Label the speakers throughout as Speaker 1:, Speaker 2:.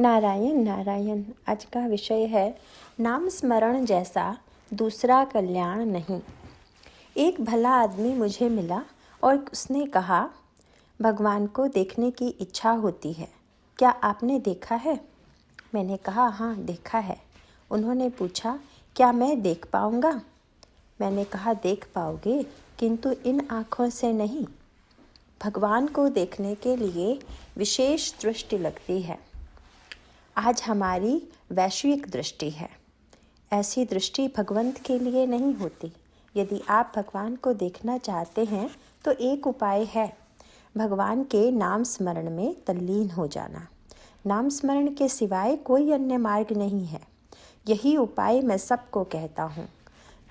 Speaker 1: नारायण नारायण। आज का विषय है नाम स्मरण जैसा दूसरा कल्याण नहीं। एक भला आदमी मुझे मिला और उसने कहा, भगवान को देखने की इच्छा होती है, क्या आपने देखा है? मैंने कहा, हाँ देखा है। उन्होंने पूछा, क्या मैं देख पाऊँगा? मैंने कहा, देख पाओगे, किंतु इन आँखों से नहीं। भगवान को देखने के लिए विशेष दृष्टि लगती है। आज हमारी वैश्विक दृष्टि है। ऐसी दृष्टि भगवंत के लिए नहीं होती। यदि आप भगवान को देखना चाहते हैं तो एक उपाय है, भगवान के नाम स्मरण में तल्लीन हो जाना। नाम स्मरण के सिवाय कोई अन्य मार्ग नहीं है। यही उपाय मैं सबको कहता हूँ।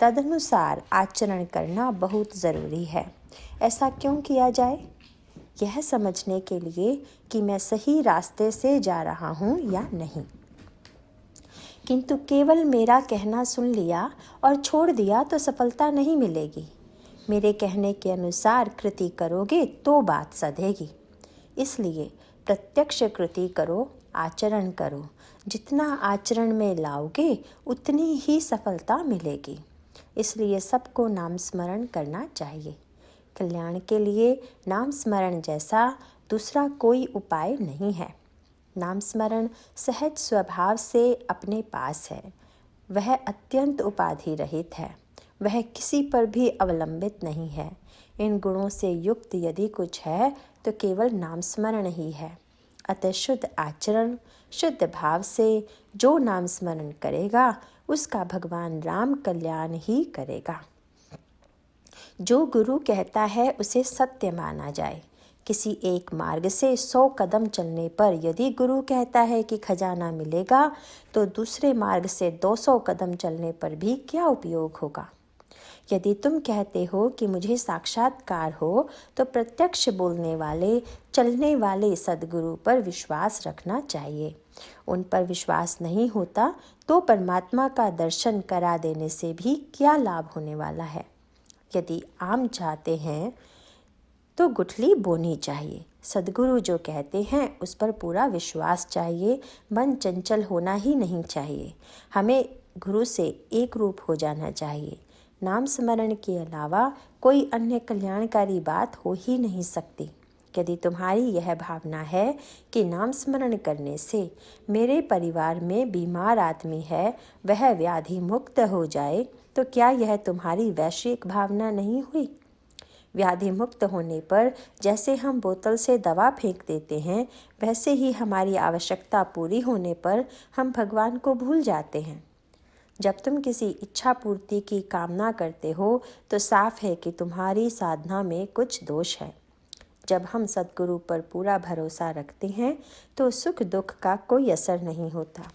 Speaker 1: तदनुसार आचरण करना बहुत ज़रूरी है। ऐसा क्यों किया जाए? यह समझने के लिए कि मैं सही रास्ते से जा रहा हूँ या नहीं। किंतु केवल मेरा कहना सुन लिया और छोड़ दिया तो सफलता नहीं मिलेगी। मेरे कहने के अनुसार कृति करोगे तो बात सधेगी। इसलिए प्रत्यक्ष कृति करो, आचरण करो। जितना आचरण में लाओगे उतनी ही सफलता मिलेगी। इसलिए सबको नाम स्मरण करना चाहिए। कल्याण के लिए नाम स्मरण जैसा दूसरा कोई उपाय नहीं है। नाम स्मरण सहज स्वभाव से अपने पास है। वह अत्यंत उपाधि रहित है। वह किसी पर भी अवलंबित नहीं है। इन गुणों से युक्त यदि कुछ है तो केवल नाम स्मरण ही है। अतः शुद्ध आचरण, शुद्ध भाव से जो नाम स्मरण करेगा उसका भगवान राम कल्याण ही करेगा। जो गुरु कहता है उसे सत्य माना जाए। किसी एक मार्ग से 100 कदम चलने पर यदि गुरु कहता है कि खजाना मिलेगा तो दूसरे मार्ग से 200 कदम चलने पर भी क्या उपयोग होगा? यदि तुम कहते हो कि मुझे साक्षात्कार हो तो प्रत्यक्ष बोलने वाले, चलने वाले सद्गुरु पर विश्वास रखना चाहिए। उन पर विश्वास नहीं होता तो परमात्मा का दर्शन करा देने से भी क्या लाभ होने वाला है? यदि आम चाहते हैं तो गुठली बोनी चाहिए। सद्गुरु जो कहते हैं उस पर पूरा विश्वास चाहिए। मन चंचल होना ही नहीं चाहिए। हमें गुरु से एक रूप हो जाना चाहिए। नाम स्मरण के अलावा कोई अन्य कल्याणकारी बात हो ही नहीं सकती। यदि तुम्हारी यह भावना है कि नाम स्मरण करने से मेरे परिवार में बीमार आदमी है वह व्याधि मुक्त हो जाए तो क्या यह तुम्हारी वैश्विक भावना नहीं हुई? व्याधि मुक्त होने पर जैसे हम बोतल से दवा फेंक देते हैं वैसे ही हमारी आवश्यकता पूरी होने पर हम भगवान को भूल जाते हैं। जब तुम किसी इच्छा पूर्ति की कामना करते हो तो साफ है कि तुम्हारी साधना में कुछ दोष है। जब हम सद्गुरु पर पूरा भरोसा रखते हैं तो सुख दुख का कोई असर नहीं होता।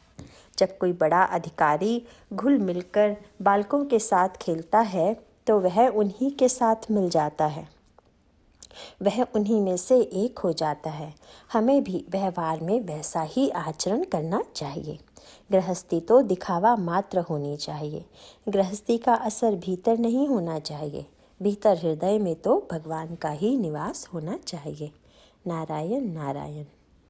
Speaker 1: जब कोई बड़ा अधिकारी घुल मिलकर बालकों के साथ खेलता है तो वह उन्हीं के साथ मिल जाता है। वह उन्हीं में से एक हो जाता है। हमें भी व्यवहार में वैसा ही आचरण करना चाहिए। गृहस्थी तो दिखावा मात्र होनी चाहिए। गृहस्थी का असर भीतर नहीं होना चाहिए। भीतर हृदय में तो भगवान का ही निवास होना चाहिए। नारायण नारायण।